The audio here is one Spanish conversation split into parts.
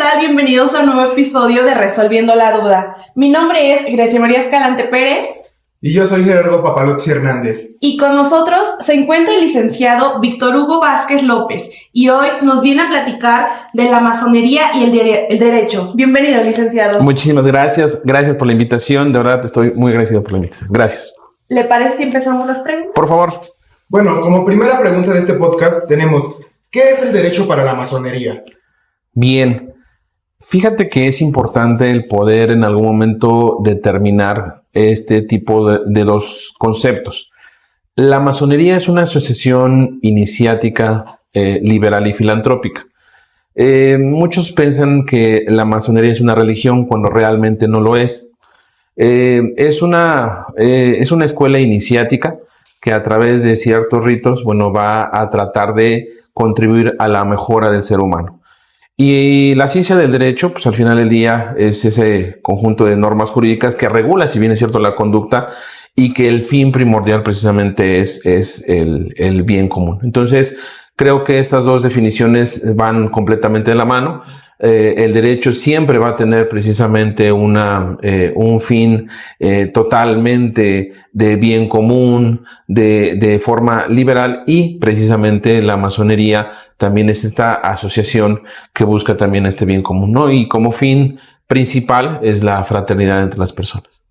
tal? Bienvenidos a un nuevo episodio de Resolviendo la Duda. Mi nombre es Grecia María Escalante Pérez. Y yo soy Gerardo Papalozzi Hernández. Y con nosotros se encuentra el licenciado Víctor Hugo Vázquez López. Y hoy nos viene a platicar de la masonería y el derecho. Bienvenido, licenciado. Muchísimas gracias. Gracias por la invitación. De verdad, estoy muy agradecido por la invitación. Gracias. ¿Le parece si empezamos las preguntas? Por favor. Bueno, como primera pregunta de este podcast tenemos, ¿qué es el derecho para la masonería? Bien. Fíjate que es importante el poder en algún momento determinar este tipo de dos conceptos. La masonería es una asociación iniciática, liberal y filantrópica. Muchos piensan que la masonería es una religión cuando realmente no lo es. Es una escuela iniciática que a través de ciertos ritos, va a tratar de contribuir a la mejora del ser humano. Y la ciencia del derecho, pues al final del día es ese conjunto de normas jurídicas que regula, si bien es cierto, la conducta y que el fin primordial precisamente es el bien común. Entonces, creo que estas dos definiciones van completamente de la mano. El derecho siempre va a tener precisamente un fin totalmente de bien común, de forma liberal, y precisamente la masonería también es esta asociación que busca también este bien común, ¿no? Y como fin principal es la fraternidad entre las personas.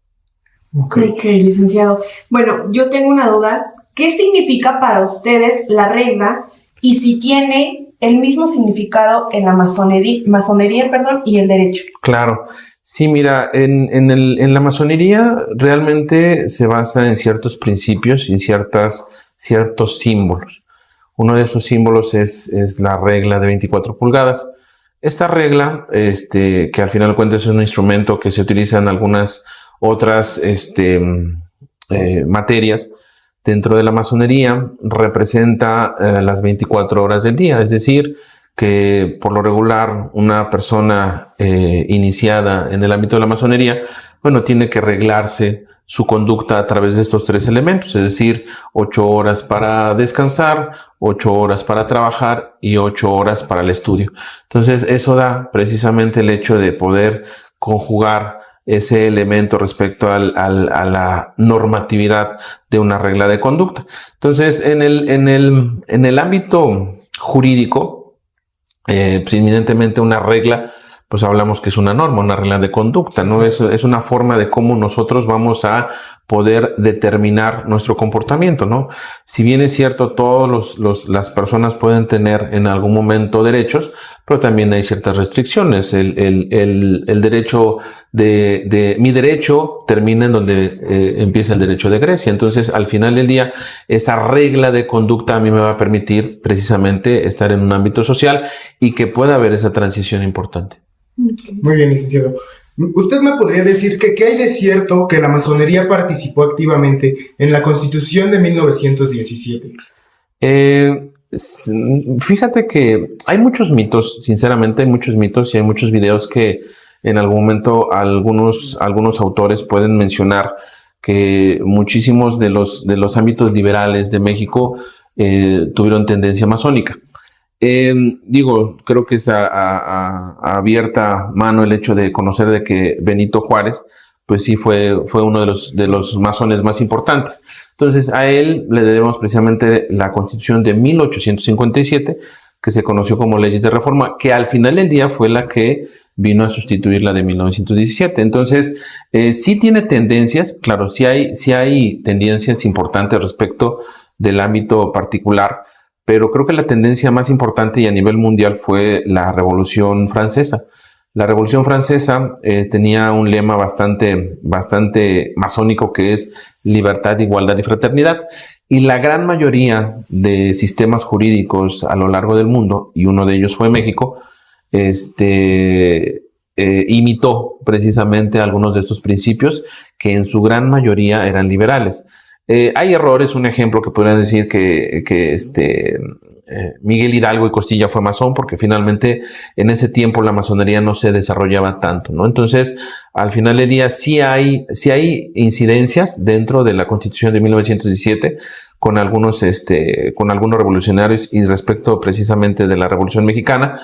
Ok, licenciado. Bueno, yo tengo una duda. ¿Qué significa para ustedes la regla y si tiene el mismo significado en la masonería, y el derecho? Claro. Sí, mira, en la masonería realmente se basa en ciertos principios y en ciertos símbolos. Uno de esos símbolos es la regla de 24 pulgadas. Esta regla, que al final de cuentas es un instrumento que se utiliza en algunas otras materias dentro de la masonería, representa las 24 horas del día. Es decir, que por lo regular una persona iniciada en el ámbito de la masonería, tiene que reglarse su conducta a través de estos tres elementos, es decir, 8 horas para descansar, 8 horas para trabajar y 8 horas para el estudio. Entonces, eso da precisamente el hecho de poder conjugar ese elemento respecto a la normatividad de una regla de conducta. Entonces, en el ámbito jurídico, pues evidentemente una regla, pues hablamos que es una norma, una regla de conducta, ¿no? Es una forma de cómo nosotros vamos a poder determinar nuestro comportamiento, ¿no? Si bien es cierto, las personas pueden tener en algún momento derechos, pero también hay ciertas restricciones. El derecho mi derecho termina en donde empieza el derecho de Grecia. Entonces, al final del día, esa regla de conducta a mí me va a permitir precisamente estar en un ámbito social y que pueda haber esa transición importante. Muy bien, licenciado. ¿Usted me podría decir qué hay de cierto que la masonería participó activamente en la Constitución de 1917? Fíjate que hay muchos mitos, sinceramente hay muchos mitos y hay muchos videos que en algún momento algunos autores pueden mencionar que muchísimos de los ámbitos liberales de México tuvieron tendencia masónica. Creo que es a abierta mano el hecho de conocer de que Benito Juárez, pues sí fue uno de los masones más importantes. Entonces a él le debemos precisamente la Constitución de 1857, que se conoció como Leyes de Reforma, que al final del día fue la que vino a sustituir la de 1917. Entonces, sí tiene tendencias, claro, sí hay tendencias importantes respecto del ámbito particular, pero creo que la tendencia más importante y a nivel mundial fue la Revolución Francesa. La Revolución Francesa tenía un lema bastante masónico, que es libertad, igualdad y fraternidad. Y la gran mayoría de sistemas jurídicos a lo largo del mundo, y uno de ellos fue México, imitó precisamente algunos de estos principios que en su gran mayoría eran liberales. Hay errores, un ejemplo que podrían decir que Miguel Hidalgo y Costilla fue masón, porque finalmente en ese tiempo la masonería no se desarrollaba tanto, ¿no? Entonces, al final del día sí hay incidencias dentro de la Constitución de 1917 con algunos revolucionarios y respecto precisamente de la Revolución Mexicana,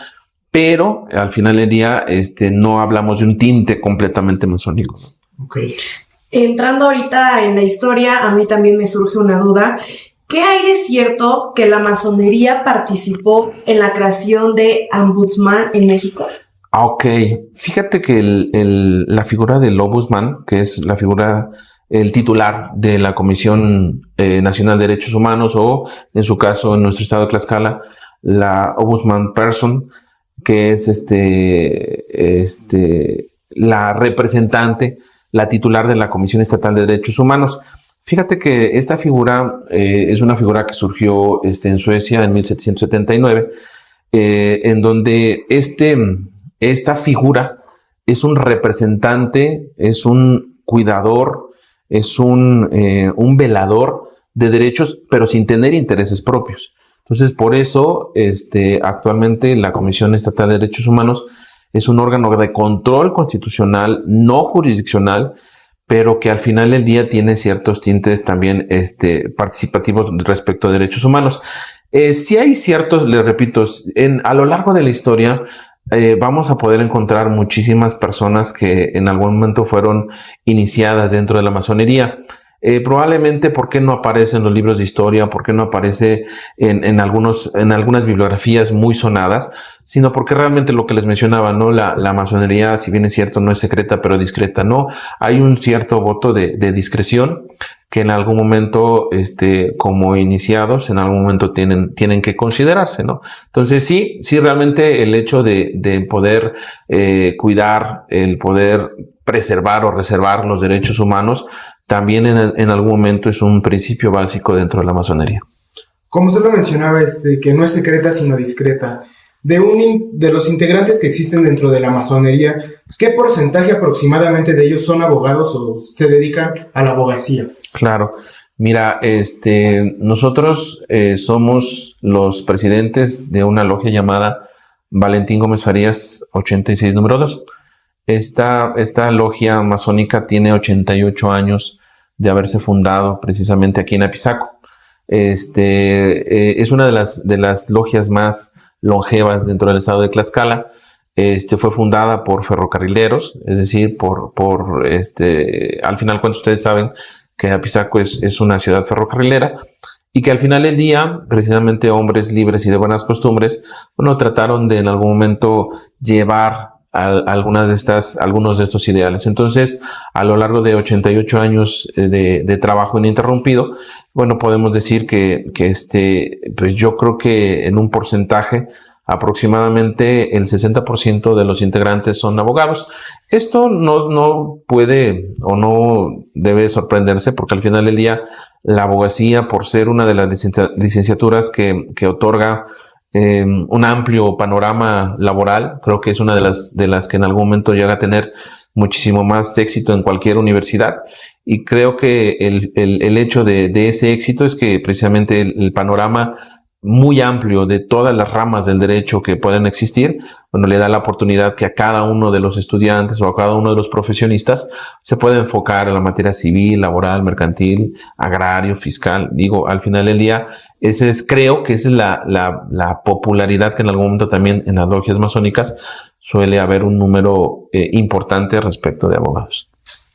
pero al final del día no hablamos de un tinte completamente masónico. Ok. Entrando ahorita en la historia, a mí también me surge una duda. ¿Qué hay de cierto que la masonería participó en la creación de ombudsman en México? Ok, fíjate que la figura del ombudsman, que es la figura, el titular de la Comisión Nacional de Derechos Humanos, o en su caso, en nuestro estado de Tlaxcala, la ombudsman person, que es la representante, la titular de la Comisión Estatal de Derechos Humanos. Fíjate que esta figura es una figura que surgió en Suecia en 1779, en donde esta figura es un representante, es un cuidador, es un velador de derechos, pero sin tener intereses propios. Entonces, por eso, actualmente la Comisión Estatal de Derechos Humanos es un órgano de control constitucional, no jurisdiccional, pero que al final del día tiene ciertos tintes también participativos respecto a derechos humanos. Sí hay ciertos, les repito, a lo largo de la historia vamos a poder encontrar muchísimas personas que en algún momento fueron iniciadas dentro de la masonería. Probablemente, ¿por qué no aparece en los libros de historia? ¿Por qué no aparece en algunas bibliografías muy sonadas? Sino porque realmente lo que les mencionaba, ¿no? La masonería, si bien es cierto, no es secreta, pero discreta, ¿no? Hay un cierto voto de discreción que en algún momento, como iniciados, en algún momento tienen que considerarse, ¿no? Entonces, sí, realmente el hecho de poder cuidar, el poder preservar o reservar los derechos humanos, también en algún momento es un principio básico dentro de la masonería. Como usted lo mencionaba, que no es secreta sino discreta, de los integrantes que existen dentro de la masonería, ¿qué porcentaje aproximadamente de ellos son abogados o se dedican a la abogacía? Claro. Mira, nosotros somos los presidentes de una logia llamada Valentín Gómez Farías 86 número 2. Esta logia masónica tiene 88 años de haberse fundado precisamente aquí en Apizaco. Es una de las logias más longevas dentro del estado de Tlaxcala. Fue fundada por ferrocarrileros, es decir, al final, cuando ustedes saben que Apizaco es una ciudad ferrocarrilera, y que al final del día, precisamente hombres libres y de buenas costumbres, trataron de en algún momento llevar algunos de estos ideales. Entonces, a lo largo de 88 años de trabajo ininterrumpido, podemos decir que pues yo creo que en un porcentaje aproximadamente el 60% de los integrantes son abogados. Esto no puede o no debe sorprenderse, porque al final del día la abogacía, por ser una de las licenciaturas que otorga un amplio panorama laboral, creo que es una de las que en algún momento llega a tener muchísimo más éxito en cualquier universidad, y creo que el hecho de ese éxito es que precisamente el panorama muy amplio de todas las ramas del derecho que pueden existir, le da la oportunidad que a cada uno de los estudiantes o a cada uno de los profesionistas se puede enfocar en la materia civil, laboral, mercantil, agrario, fiscal. Digo, al final del día, creo que esa es la popularidad que en algún momento también en las logias masónicas suele haber un número importante respecto de abogados.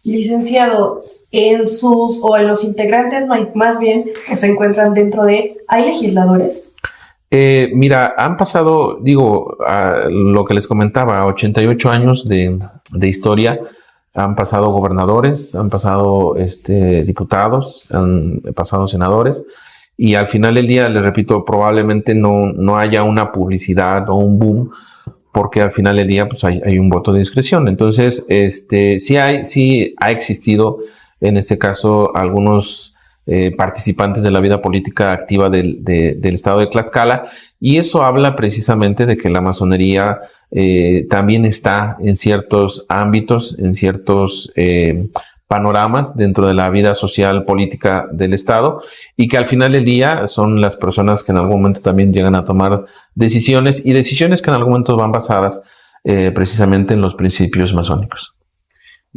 Licenciado, en los integrantes más bien que se encuentran ¿hay legisladores? Mira, han pasado, lo que les comentaba, 88 años de historia. Han pasado gobernadores, han pasado diputados, han pasado senadores, y al final del día, les repito, probablemente no haya una publicidad o un boom, porque al final del día pues hay un voto de discreción. Entonces, sí ha existido, en este caso, algunos participantes de la vida política activa del estado de Tlaxcala, y eso habla precisamente de que la masonería también está en ciertos ámbitos, en ciertos panoramas dentro de la vida social política del estado, y que al final del día son las personas que en algún momento también llegan a tomar decisiones que en algún momento van basadas precisamente en los principios masónicos.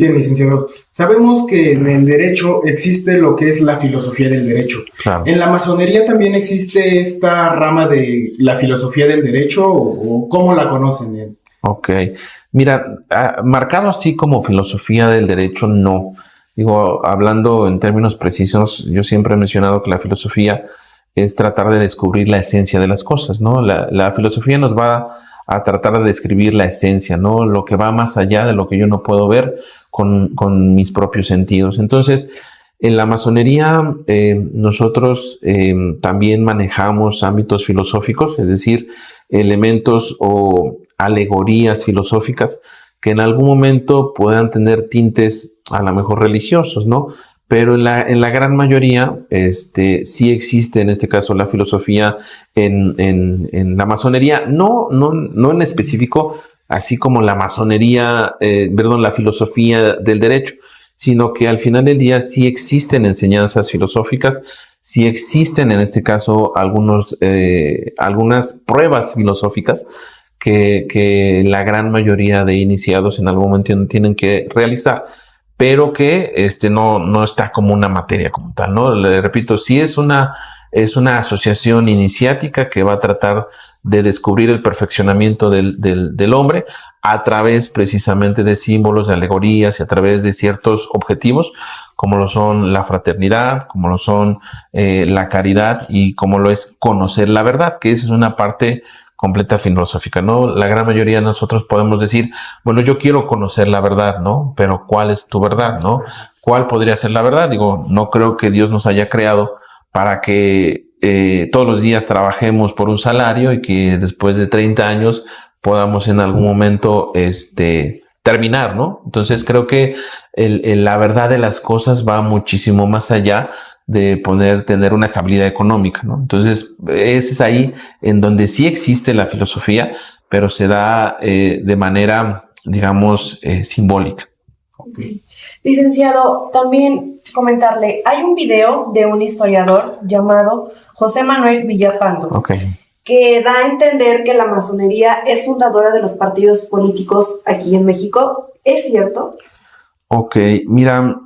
Bien, licenciado. Sabemos que en el derecho existe lo que es la filosofía del derecho. Claro. ¿En la masonería también existe esta rama de la filosofía del derecho o cómo la conocen? Ok. Mira, marcado así como filosofía del derecho, no. Digo, hablando en términos precisos, yo siempre he mencionado que la filosofía es tratar de descubrir la esencia de las cosas, ¿no? La filosofía nos va a tratar de describir la esencia, ¿no? Lo que va más allá de lo que yo no puedo ver con mis propios sentidos. Entonces, en la masonería nosotros también manejamos ámbitos filosóficos, es decir, elementos o alegorías filosóficas que en algún momento puedan tener tintes a lo mejor religiosos, ¿no? Pero en la gran mayoría sí existe, en este caso, la filosofía en la masonería, no en específico, así como la masonería, la filosofía del derecho, sino que al final del día sí existen enseñanzas filosóficas, sí existen en este caso algunas pruebas filosóficas que la gran mayoría de iniciados en algún momento tienen que realizar, pero que no está como una materia como tal, ¿no? Le repito, sí es una asociación iniciática que va a tratar de descubrir el perfeccionamiento del hombre a través precisamente de símbolos, de alegorías y a través de ciertos objetivos, como lo son la fraternidad, como lo son la caridad y como lo es conocer la verdad, que esa es una parte completa filosófica, ¿no? La gran mayoría de nosotros podemos decir, bueno, yo quiero conocer la verdad, ¿no? Pero ¿cuál es tu verdad, no? ¿Cuál podría ser la verdad? Digo, no creo que Dios nos haya creado para que todos los días trabajemos por un salario y que después de 30 años podamos en algún momento terminar, ¿no? Entonces creo que la verdad de las cosas va muchísimo más allá de tener una estabilidad económica, ¿no? Entonces, ese es ahí en donde sí existe la filosofía, pero se da de manera, digamos, simbólica. Okay. Licenciado, también comentarle, hay un video de un historiador llamado José Manuel Villapando, que da a entender que la masonería es fundadora de los partidos políticos aquí en México. ¿Es cierto? Ok, mira,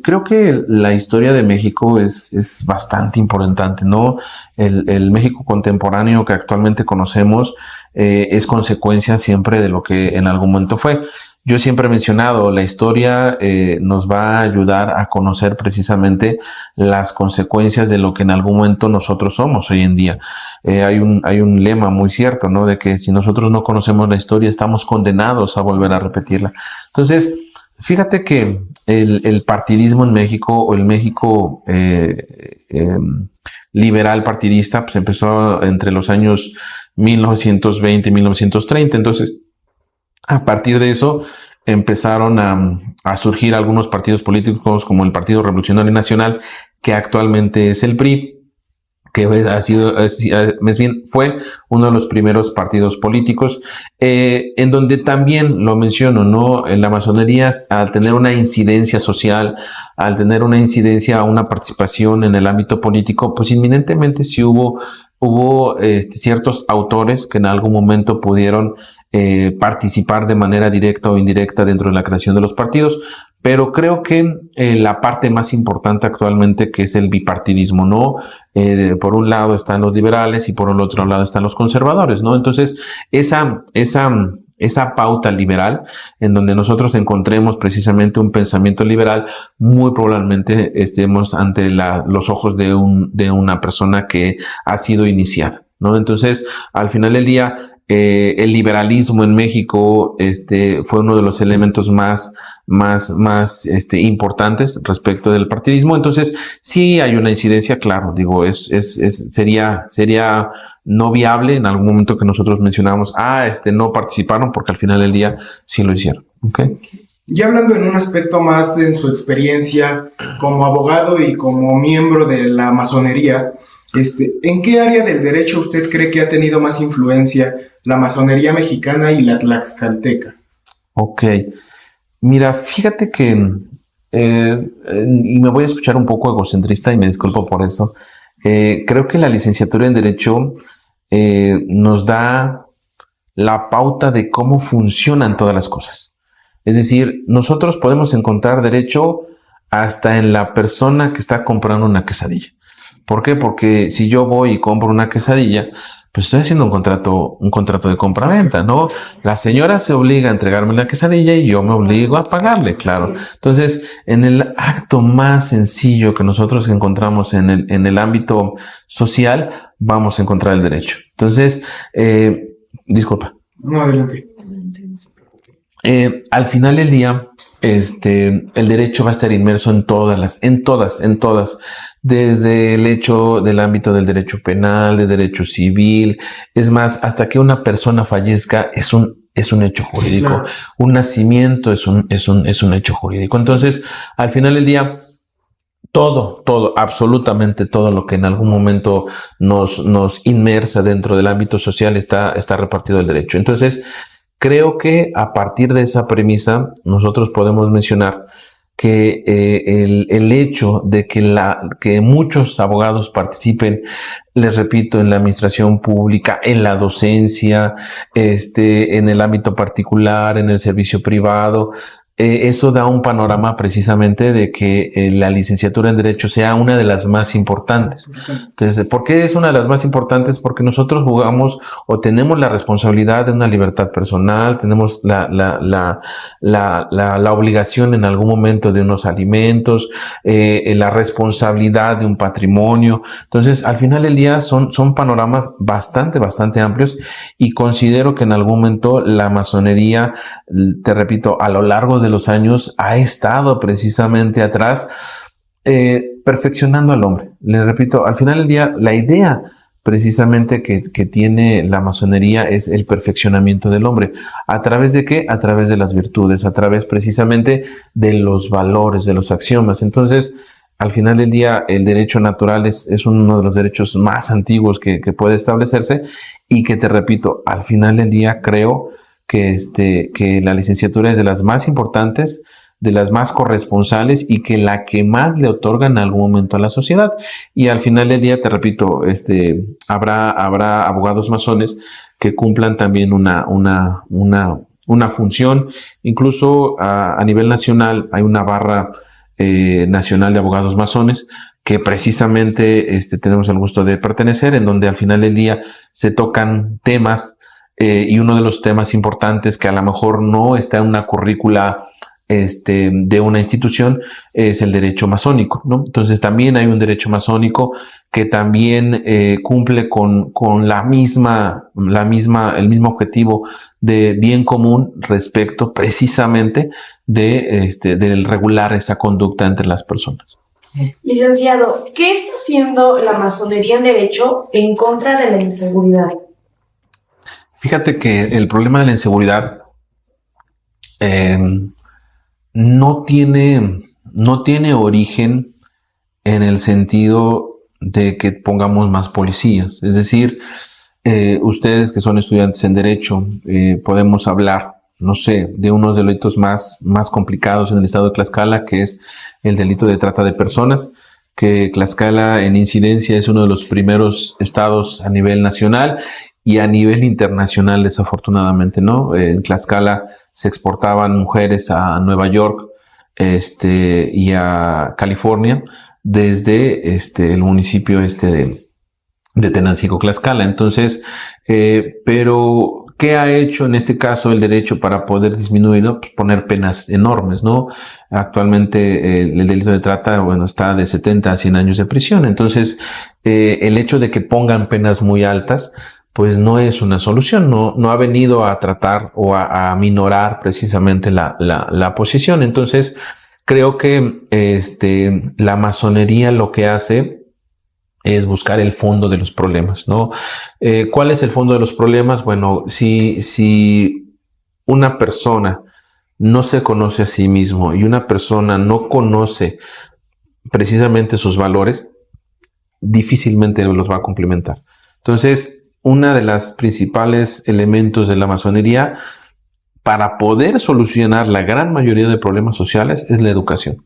creo que la historia de México es bastante importante, ¿no? El México contemporáneo que actualmente conocemos es consecuencia siempre de lo que en algún momento fue. Yo siempre he mencionado, la historia nos va a ayudar a conocer precisamente las consecuencias de lo que en algún momento nosotros somos hoy en día. Hay un lema muy cierto, ¿no? De que si nosotros no conocemos la historia, estamos condenados a volver a repetirla. Entonces, fíjate que el partidismo en México o el México liberal partidista pues empezó entre los años 1920 y 1930. Entonces, a partir de eso empezaron a surgir algunos partidos políticos como el Partido Revolucionario Nacional, que actualmente es el PRI, que más bien fue uno de los primeros partidos políticos, en donde también lo menciono, ¿no? En la masonería, al tener una incidencia social, al tener una incidencia, una participación en el ámbito político, pues inminentemente sí hubo ciertos autores que en algún momento pudieron participar de manera directa o indirecta dentro de la creación de los partidos. Pero creo que la parte más importante actualmente, que es el bipartidismo, ¿no? Por un lado están los liberales y por el otro lado están los conservadores, ¿no? Entonces, esa pauta liberal, en donde nosotros encontremos precisamente un pensamiento liberal, muy probablemente estemos ante los ojos de una persona que ha sido iniciada, ¿no? Entonces, al final del día, el liberalismo en México fue uno de los elementos más importantes respecto del partidismo. Entonces, sí hay una incidencia, claro, digo, sería no viable en algún momento que nosotros mencionamos, no participaron, porque al final del día sí lo hicieron. Okay. Ya hablando en un aspecto más en su experiencia como abogado y como miembro de la masonería, ¿en qué área del derecho usted cree que ha tenido más influencia la masonería mexicana y la tlaxcalteca? Ok. Mira, fíjate que, y me voy a escuchar un poco egocentrista y me disculpo por eso, creo que la licenciatura en Derecho nos da la pauta de cómo funcionan todas las cosas. Es decir, nosotros podemos encontrar derecho hasta en la persona que está comprando una quesadilla. ¿Por qué? Porque si yo voy y compro una quesadilla, pues estoy haciendo un contrato de compra-venta, ¿no? La señora se obliga a entregarme la quesadilla y yo me obligo a pagarle, claro. Entonces, en el acto más sencillo que nosotros encontramos en el ámbito social, vamos a encontrar el derecho. Entonces, disculpa. No, adelante. Al final del día, el derecho va a estar inmerso en todas, desde el hecho del ámbito del derecho penal, del derecho civil. Es más, hasta que una persona fallezca es un hecho jurídico. Sí, claro. Un nacimiento es un hecho jurídico. Entonces, al final del día, todo, absolutamente todo lo que en algún momento nos inmersa dentro del ámbito social está repartido el derecho. Entonces, creo que a partir de esa premisa, nosotros podemos mencionar que el hecho de que muchos abogados participen, les repito, en la administración pública, en la docencia, en el ámbito particular, en el servicio privado, eso da un panorama precisamente de que la licenciatura en Derecho sea una de las más importantes. Entonces, ¿por qué es una de las más importantes? Porque nosotros jugamos o tenemos la responsabilidad de una libertad personal, tenemos la obligación en algún momento de unos alimentos, la responsabilidad de un patrimonio. Entonces, al final del día son panoramas bastante amplios, y considero que en algún momento la masonería, te repito, a lo largo de los años ha estado precisamente atrás, perfeccionando al hombre. Le repito, al final del día, la idea precisamente que tiene la masonería es el perfeccionamiento del hombre. ¿A través de qué? A través de las virtudes, a través precisamente de los valores, de los axiomas. Entonces, al final del día, el derecho natural es uno de los derechos más antiguos que puede establecerse, y que, te repito, al final del día creo que la licenciatura es de las más importantes, de las más corresponsales, y que la que más le otorga en algún momento a la sociedad. Y al final del día, te repito, habrá abogados masones que cumplan también una función. Incluso a nivel nacional hay una barra nacional de abogados masones que precisamente tenemos el gusto de pertenecer, en donde al final del día se tocan temas, y uno de los temas importantes que a lo mejor no está en una currícula de una institución es el derecho masónico, ¿no? Entonces también hay un derecho masónico que también cumple con el mismo objetivo de bien común respecto precisamente del regular esa conducta entre las personas. Licenciado, ¿qué está haciendo la masonería en derecho en contra de la inseguridad? Fíjate que el problema de la inseguridad no tiene origen en el sentido de que pongamos más policías. Es decir, ustedes que son estudiantes en Derecho, podemos hablar, no sé, de unos delitos más complicados en el estado de Tlaxcala, que es el delito de trata de personas, que Tlaxcala en incidencia es uno de los primeros estados a nivel nacional y a nivel internacional, desafortunadamente, ¿no? En Tlaxcala se exportaban mujeres a Nueva York y a California desde el municipio de Tenancingo, Tlaxcala. Entonces, pero ¿qué ha hecho en este caso el derecho para poder disminuirlo? Pues poner penas enormes, ¿no? Actualmente el delito de trata, está de 70 a 100 años de prisión. Entonces, el hecho de que pongan penas muy altas, pues no es una solución, no ha venido a tratar o a minorar precisamente la posición. Entonces, creo que la masonería lo que hace es buscar el fondo de los problemas, ¿no? ¿Cuál es el fondo de los problemas? Bueno, si una persona no se conoce a sí mismo y una persona no conoce precisamente sus valores, difícilmente los va a complementar. Entonces, una de las principales elementos de la masonería para poder solucionar la gran mayoría de problemas sociales es la educación.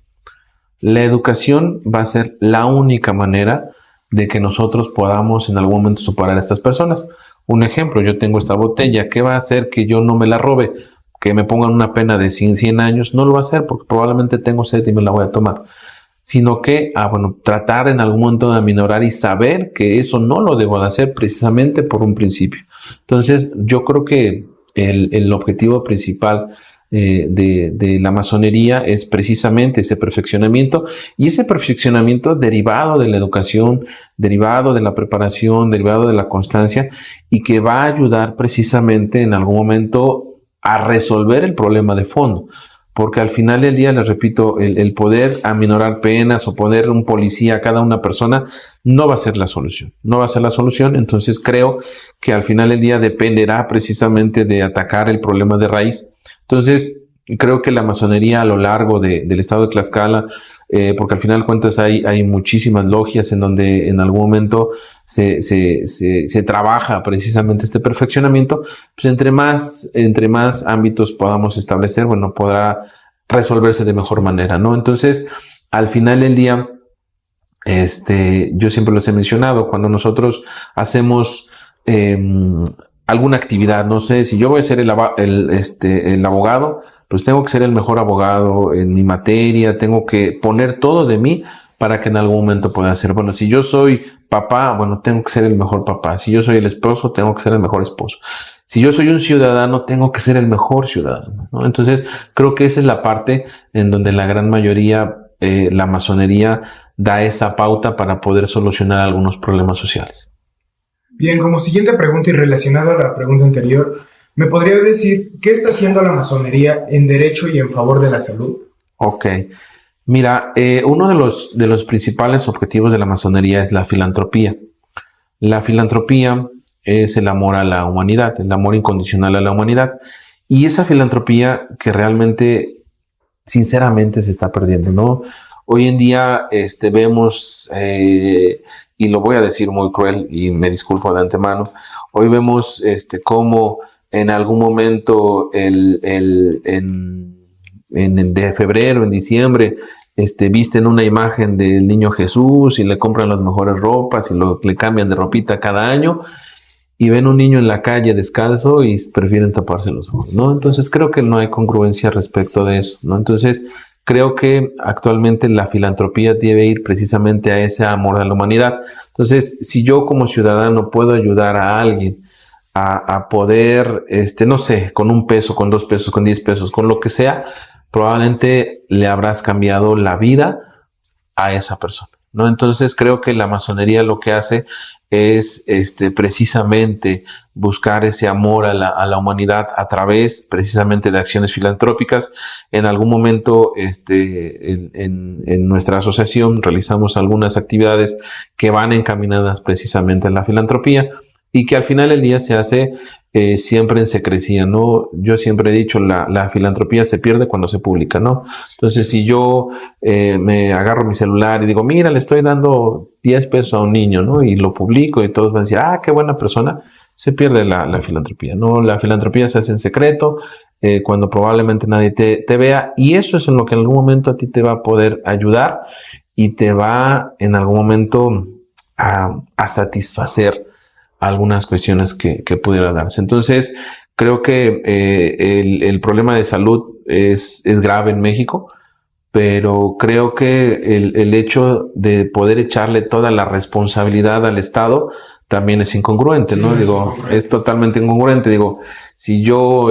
La educación va a ser la única manera de que nosotros podamos en algún momento superar a estas personas. Un ejemplo, yo tengo esta botella, ¿qué va a hacer que yo no me la robe? que me pongan una pena de 100 años, no lo va a hacer porque probablemente tengo sed y me la voy a tomar. Sino que, tratar en algún momento de aminorar y saber que eso no lo debo de hacer precisamente por un principio. Entonces, yo creo que el objetivo principal de la masonería es precisamente ese perfeccionamiento, y ese perfeccionamiento derivado de la educación, derivado de la preparación, derivado de la constancia, y que va a ayudar precisamente en algún momento a resolver el problema de fondo. Porque al final del día, les repito, el poder aminorar penas o poner un policía a cada una persona no va a ser la solución. No va a ser la solución. Entonces creo que al final del día dependerá precisamente de atacar el problema de raíz. Entonces creo que la masonería a lo largo del estado de Tlaxcala, porque al final de cuentas hay muchísimas logias en donde en algún momento se trabaja precisamente este perfeccionamiento, pues entre más ámbitos podamos establecer, bueno, podrá resolverse de mejor manera, ¿no? Entonces, al final del día, yo siempre los he mencionado, cuando nosotros hacemos alguna actividad, no sé, si yo voy a ser el abogado, pues tengo que ser el mejor abogado en mi materia, tengo que poner todo de mí para que en algún momento pueda ser. Bueno, si yo soy papá, bueno, tengo que ser el mejor papá. Si yo soy el esposo, tengo que ser el mejor esposo. Si yo soy un ciudadano, tengo que ser el mejor ciudadano, ¿no? Entonces, creo que esa es la parte en donde la gran mayoría, la masonería da esa pauta para poder solucionar algunos problemas sociales. Bien, como siguiente pregunta y relacionada a la pregunta anterior, ¿me podría decir qué está haciendo la masonería en derecho y en favor de la salud? Ok. Mira, uno de los principales objetivos de la masonería es la filantropía. La filantropía es el amor a la humanidad, el amor incondicional a la humanidad. Y esa filantropía que realmente, sinceramente, se está perdiendo, ¿no? Hoy en día vemos, y lo voy a decir muy cruel y me disculpo de antemano, hoy vemos cómo en algún momento de febrero, en diciembre, visten una imagen del niño Jesús y le compran las mejores ropas y le cambian de ropita cada año, y ven un niño en la calle descalzo y prefieren taparse los ojos, ¿no? Entonces creo que no hay congruencia respecto de eso, ¿no? Entonces creo que actualmente la filantropía debe ir precisamente a ese amor a la humanidad. Entonces, si yo como ciudadano puedo ayudar a alguien a poder, no sé, con $1, con $2, con $10, con lo que sea, probablemente le habrás cambiado la vida a esa persona, ¿no? Entonces creo que la masonería lo que hace es precisamente buscar ese amor a la humanidad a través precisamente de acciones filantrópicas. En algún momento en nuestra asociación realizamos algunas actividades que van encaminadas precisamente a la filantropía, y que al final del día se hace siempre en secrecía, ¿no? Yo siempre he dicho, la filantropía se pierde cuando se publica, ¿no? Entonces, si yo me agarro mi celular y digo, mira, le estoy dando $10 a un niño, ¿no? Y lo publico y todos van a decir, ah, qué buena persona, se pierde la filantropía, ¿no? La filantropía se hace en secreto, cuando probablemente nadie te vea, y eso es en lo que en algún momento a ti te va a poder ayudar y te va en algún momento a satisfacer algunas cuestiones que pudiera darse. Entonces, creo que el problema de salud es grave en México, pero creo que el hecho de poder echarle toda la responsabilidad al Estado también es incongruente, sí, ¿no? Es totalmente incongruente. Digo, si yo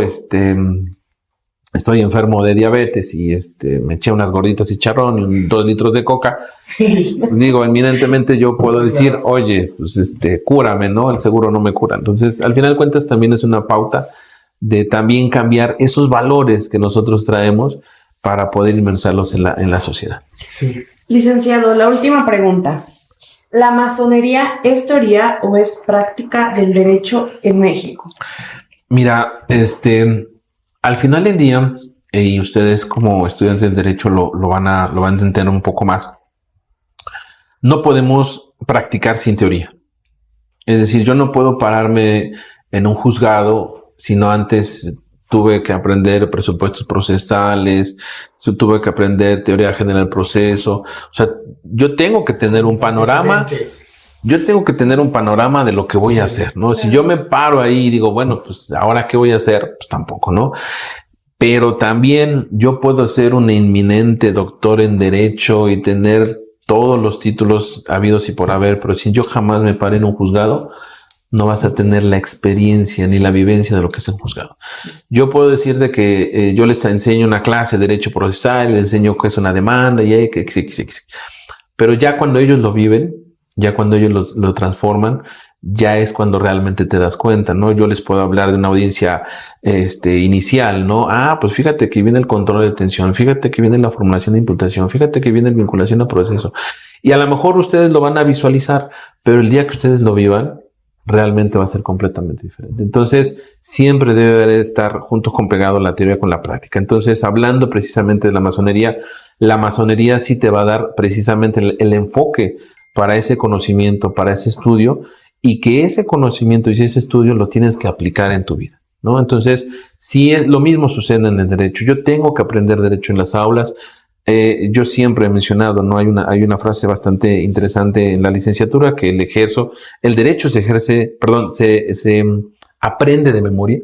estoy enfermo de diabetes y me eché unas gorditas de chicharrón y 2 litros de coca, sí, digo, eminentemente yo puedo decir, claro, oye, pues cúrame, ¿no? El seguro no me cura. Entonces, al final de cuentas, también es una pauta de también cambiar esos valores que nosotros traemos para poder inmersarlos en la sociedad. Sí. Licenciado, la última pregunta. ¿La masonería es teoría o es práctica del derecho en México? Mira, al final del día, y ustedes como estudiantes del derecho lo van a entender un poco más, no podemos practicar sin teoría. Es decir, yo no puedo pararme en un juzgado si no antes tuve que aprender presupuestos procesales, tuve que aprender teoría general del proceso. O sea, yo tengo que tener un panorama. Yo tengo que tener un panorama de lo que voy a hacer, ¿no? Si yo me paro ahí y digo, bueno, pues ahora qué voy a hacer, pues tampoco, ¿no? pero también yo puedo ser un inminente doctor en Derecho y tener todos los títulos habidos y por haber, pero si yo jamás me paré en un juzgado, no vas a tener la experiencia ni la vivencia de lo que es un juzgado. Yo puedo decir de que yo les enseño una clase de Derecho Procesal, les enseño qué es una demanda y pero ya cuando ellos lo viven, ya cuando ellos lo transforman, ya es cuando realmente te das cuenta, ¿no? Yo les puedo hablar de una audiencia inicial, ¿no? Pues fíjate que viene el control de detención, fíjate que viene la formulación de imputación, fíjate que viene la vinculación a proceso. Y a lo mejor ustedes lo van a visualizar, pero el día que ustedes lo vivan, realmente va a ser completamente diferente. Entonces, siempre debe estar junto con pegado la teoría con la práctica. Entonces, hablando precisamente de la masonería sí te va a dar precisamente el enfoque para ese conocimiento, para ese estudio, y que ese conocimiento y ese estudio lo tienes que aplicar en tu vida, ¿no? Entonces, sí es lo mismo sucede en el derecho. Yo tengo que aprender derecho en las aulas. Yo siempre he mencionado, ¿no? Hay una frase bastante interesante en la licenciatura que el derecho se aprende de memoria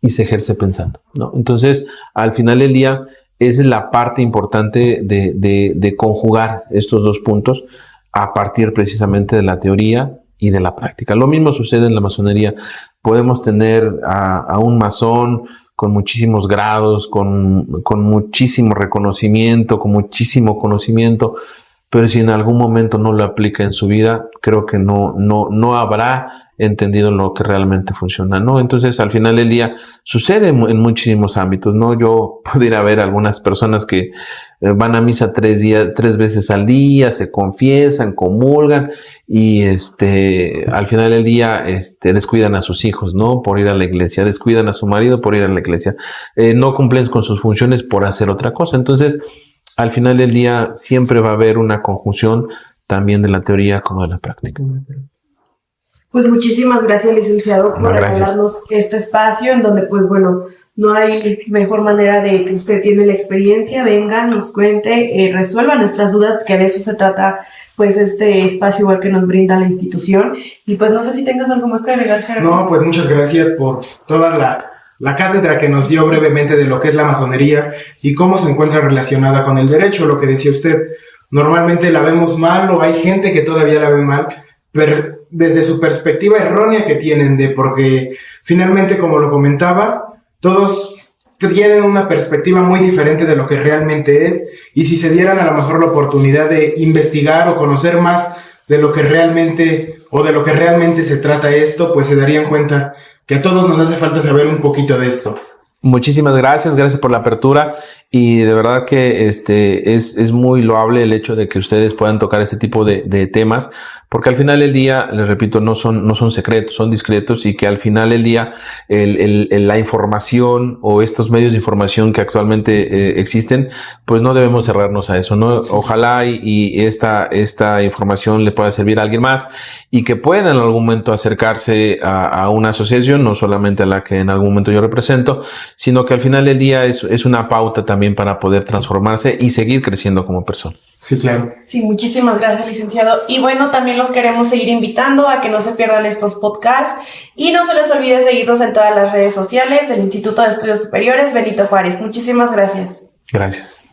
y se ejerce pensando, ¿no? Entonces, al final del día, esa es la parte importante de conjugar estos dos puntos a partir precisamente de la teoría y de la práctica. Lo mismo sucede en la masonería. Podemos tener a un masón con muchísimos grados, con muchísimo reconocimiento, con muchísimo conocimiento, pero si en algún momento no lo aplica en su vida, creo que no habrá entendido lo que realmente funciona, ¿no? Entonces, al final del día, sucede en muchísimos ámbitos, ¿no? Yo puedo ir a ver algunas personas que van a misa 3 veces al día, se confiesan, comulgan y al final del día descuidan a sus hijos, ¿no? Por ir a la iglesia, descuidan a su marido por ir a la iglesia, no cumplen con sus funciones por hacer otra cosa. Entonces, al final del día siempre va a haber una conjunción también de la teoría como de la práctica. Pues muchísimas gracias, licenciado, por regalarnos este espacio en donde, pues bueno, no hay mejor manera de que usted tiene la experiencia, venga, nos cuente, resuelva nuestras dudas, que de eso se trata, pues, este espacio igual que nos brinda la institución. Y pues no sé si tengas algo más que agregar, Gerardo. No, pues muchas gracias por toda la cátedra que nos dio brevemente de lo que es la masonería y cómo se encuentra relacionada con el derecho, lo que decía usted. Normalmente la vemos mal o hay gente que todavía la ve mal, pero desde su perspectiva errónea que tienen porque finalmente, como lo comentaba, todos tienen una perspectiva muy diferente de lo que realmente es, y si se dieran a lo mejor la oportunidad de investigar o conocer más de lo que realmente se trata esto, pues se darían cuenta que a todos nos hace falta saber un poquito de esto. Muchísimas gracias por la apertura, y de verdad que es muy loable el hecho de que ustedes puedan tocar este tipo de temas, porque al final del día, les repito, no son secretos, son discretos, y que al final del día la información o estos medios de información que actualmente existen, pues no debemos cerrarnos a eso, ¿no? Sí. Ojalá y esta información le pueda servir a alguien más y que pueda en algún momento acercarse a una asociación, no solamente a la que en algún momento yo represento, sino que al final del día es una pauta también para poder transformarse y seguir creciendo como persona. Sí, claro. Sí, muchísimas gracias, licenciado. Y bueno, también los queremos seguir invitando a que no se pierdan estos podcasts y no se les olvide seguirnos en todas las redes sociales del Instituto de Estudios Superiores Benito Juárez. Muchísimas gracias. Gracias.